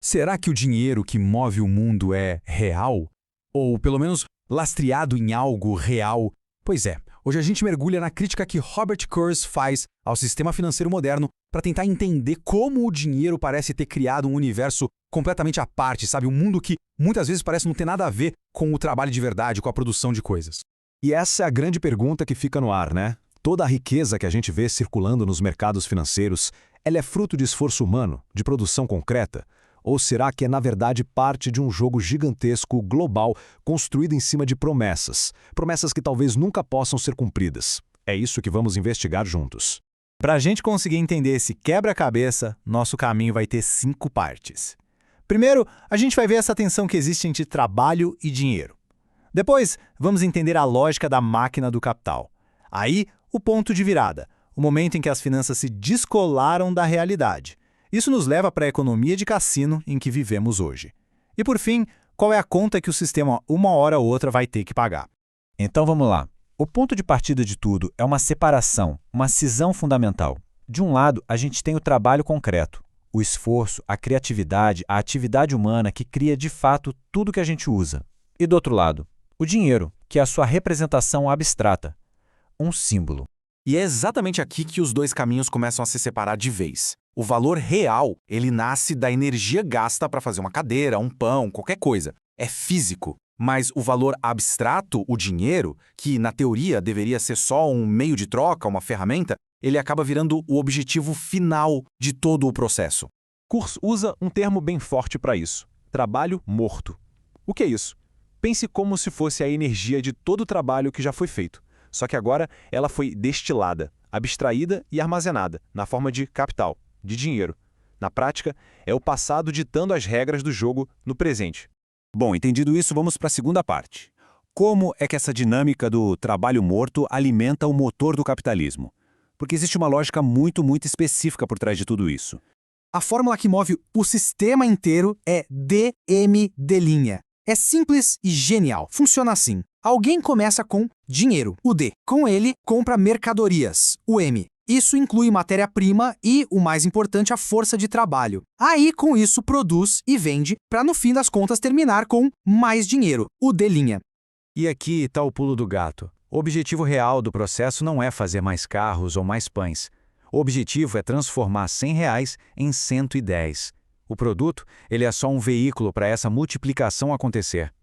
Será que o dinheiro que move o mundo é real? Ou, pelo menos, lastreado em algo real? Pois é, hoje a gente mergulha na crítica que Robert Kurz faz ao sistema financeiro moderno para tentar entender como o dinheiro parece ter criado um universo completamente à parte, sabe? Um mundo que muitas vezes parece não ter nada a ver com o trabalho de verdade, com a produção de coisas. E essa é a grande pergunta que fica no ar, né? Toda a riqueza que a gente vê circulando nos mercados financeiros, ela é fruto de esforço humano, de produção concreta? Ou será que é, na verdade, parte de um jogo gigantesco, global, construído em cima de promessas? Promessas que talvez nunca possam ser cumpridas. É isso que vamos investigar juntos. Para a gente conseguir entender esse quebra-cabeça, nosso caminho vai ter 5 partes. Primeiro, a gente vai ver essa tensão que existe entre trabalho e dinheiro. Depois, vamos entender a lógica da máquina do capital. Aí, o ponto de virada, o momento em que as finanças se descolaram da realidade. Isso nos leva para a economia de cassino em que vivemos hoje. E por fim, qual é a conta que o sistema uma hora ou outra vai ter que pagar? Então vamos lá. O ponto de partida de tudo é uma separação, uma cisão fundamental. De um lado, a gente tem o trabalho concreto, o esforço, a criatividade, a atividade humana que cria de fato tudo que a gente usa. E do outro lado, o dinheiro, que é a sua representação abstrata, um símbolo. E é exatamente aqui que os dois caminhos começam a se separar de vez. O valor real, ele nasce da energia gasta para fazer uma cadeira, um pão, qualquer coisa. É físico. Mas o valor abstrato, o dinheiro, que na teoria deveria ser só um meio de troca, uma ferramenta, ele acaba virando o objetivo final de todo o processo. Kurz usa um termo bem forte para isso: trabalho morto. O que é isso? Pense como se fosse a energia de todo o trabalho que já foi feito. Só que agora ela foi destilada, abstraída e armazenada, na forma de capital, de dinheiro. Na prática, é o passado ditando as regras do jogo no presente. Bom, entendido isso, vamos para a segunda parte. Como é que essa dinâmica do trabalho morto alimenta o motor do capitalismo? Porque existe uma lógica muito específica por trás de tudo isso. A fórmula que move o sistema inteiro é DMD'. É simples e genial. Funciona assim. Alguém começa com dinheiro, o D. Com ele, compra mercadorias, o M. Isso inclui matéria-prima e, o mais importante, a força de trabalho. Aí, com isso, produz e vende, para no fim das contas terminar com mais dinheiro, o D'. E aqui está o pulo do gato. O objetivo real do processo não é fazer mais carros ou mais pães. O objetivo é transformar R$100 em 110. O produto, ele é só um veículo para essa multiplicação acontecer.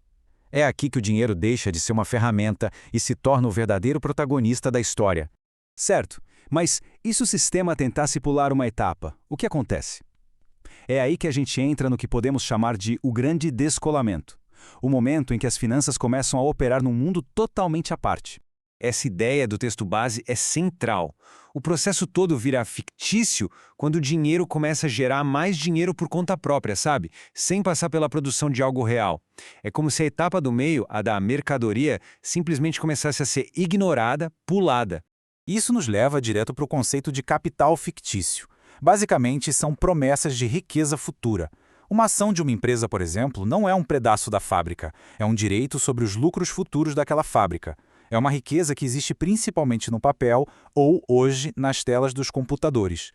É aqui que o dinheiro deixa de ser uma ferramenta e se torna o verdadeiro protagonista da história. Certo, mas e se o sistema tentasse pular uma etapa? O que acontece? É aí que a gente entra no que podemos chamar de o grande descolamento. O momento em que as finanças começam a operar num mundo totalmente à parte. Essa ideia do texto base é central. O processo todo vira fictício quando o dinheiro começa a gerar mais dinheiro por conta própria, sabe? Sem passar pela produção de algo real. É como se a etapa do meio, a da mercadoria, simplesmente começasse a ser ignorada, pulada. Isso nos leva direto para o conceito de capital fictício. Basicamente, são promessas de riqueza futura. Uma ação de uma empresa, por exemplo, não é um pedaço da fábrica, é um direito sobre os lucros futuros daquela fábrica. É uma riqueza que existe principalmente no papel ou, hoje, nas telas dos computadores.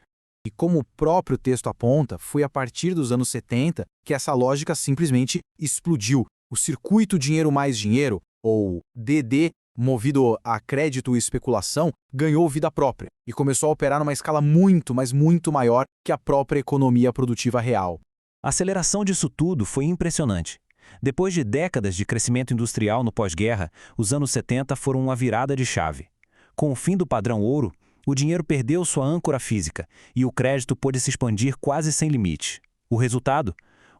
E como o próprio texto aponta, foi a partir dos anos 70 que essa lógica simplesmente explodiu. O circuito dinheiro mais dinheiro, ou DD, movido a crédito e especulação, ganhou vida própria e começou a operar numa escala muito, mas muito maior que a própria economia produtiva real. A aceleração disso tudo foi impressionante. Depois de décadas de crescimento industrial no pós-guerra, os anos 70 foram uma virada de chave. Com o fim do padrão ouro, o dinheiro perdeu sua âncora física e o crédito pôde se expandir quase sem limite. O resultado?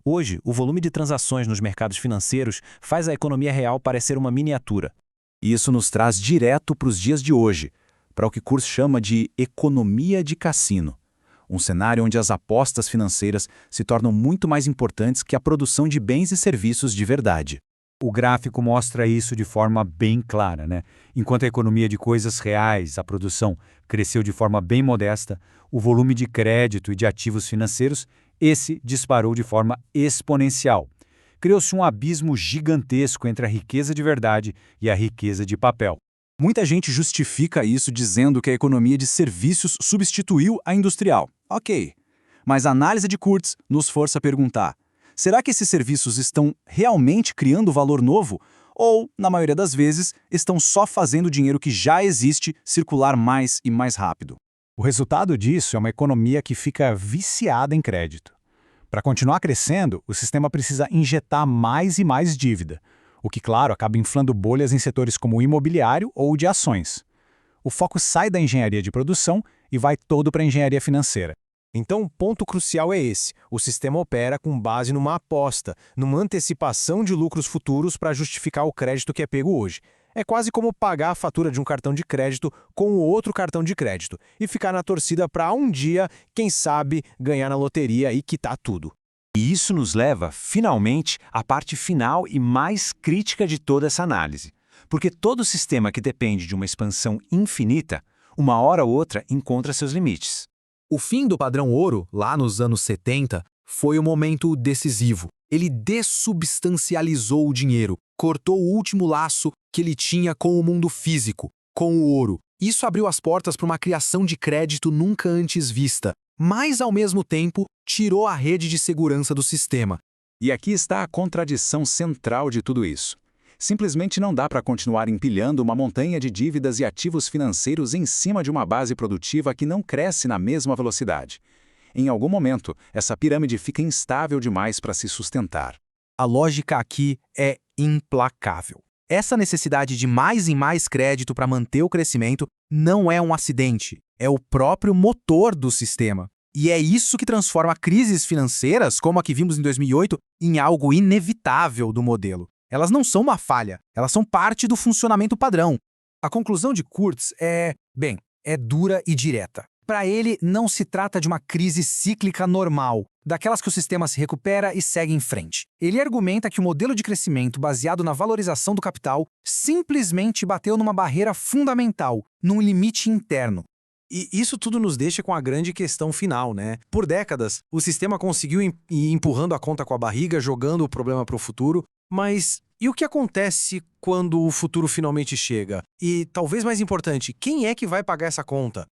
Hoje, o volume de transações nos mercados financeiros faz a economia real parecer uma miniatura. E isso nos traz direto para os dias de hoje, para o que Kurz chama de economia de cassino. Um cenário onde as apostas financeiras se tornam muito mais importantes que a produção de bens e serviços de verdade. O gráfico mostra isso de forma bem clara, né? Enquanto a economia de coisas reais, a produção, cresceu de forma bem modesta, o volume de crédito e de ativos financeiros, esse disparou de forma exponencial. Criou-se um abismo gigantesco entre a riqueza de verdade e a riqueza de papel. Muita gente justifica isso dizendo que a economia de serviços substituiu a industrial. Ok, mas a análise de Kurz nos força a perguntar: Será que esses serviços estão realmente criando valor novo? Ou, na maioria das vezes, estão só fazendo o dinheiro que já existe circular mais e mais rápido? O resultado disso é uma economia que fica viciada em crédito. Para continuar crescendo, o sistema precisa injetar mais e mais dívida, o que, claro, acaba inflando bolhas em setores como o imobiliário ou de ações. O foco sai da engenharia de produção e vai todo para a engenharia financeira. Então, o ponto crucial é esse. O sistema opera com base numa aposta, numa antecipação de lucros futuros para justificar o crédito que é pego hoje. É quase como pagar a fatura de um cartão de crédito com o outro cartão de crédito e ficar na torcida para um dia, quem sabe, ganhar na loteria e quitar tudo. E isso nos leva, finalmente, à parte final e mais crítica de toda essa análise. Porque todo sistema que depende de uma expansão infinita, uma hora ou outra encontra seus limites. O fim do padrão ouro, lá nos anos 70, foi o momento decisivo. Ele dessubstancializou o dinheiro, cortou o último laço que ele tinha com o mundo físico, com o ouro. Isso abriu as portas para uma criação de crédito nunca antes vista, mas, ao mesmo tempo, tirou a rede de segurança do sistema. E aqui está a contradição central de tudo isso. Simplesmente não dá para continuar empilhando uma montanha de dívidas e ativos financeiros em cima de uma base produtiva que não cresce na mesma velocidade. Em algum momento, essa pirâmide fica instável demais para se sustentar. A lógica aqui é implacável. Essa necessidade de mais e mais crédito para manter o crescimento não é um acidente, é o próprio motor do sistema. E é isso que transforma crises financeiras, como a que vimos em 2008, em algo inevitável do modelo. Elas não são uma falha, elas são parte do funcionamento padrão. A conclusão de Kurtz é dura e direta. Para ele, não se trata de uma crise cíclica normal, daquelas que o sistema se recupera e segue em frente. Ele argumenta que o modelo de crescimento baseado na valorização do capital simplesmente bateu numa barreira fundamental, num limite interno. E isso tudo nos deixa com a grande questão final, né? Por décadas, o sistema conseguiu ir empurrando a conta com a barriga, jogando o problema para o futuro, mas e o que acontece quando o futuro finalmente chega? E, talvez mais importante, quem é que vai pagar essa conta?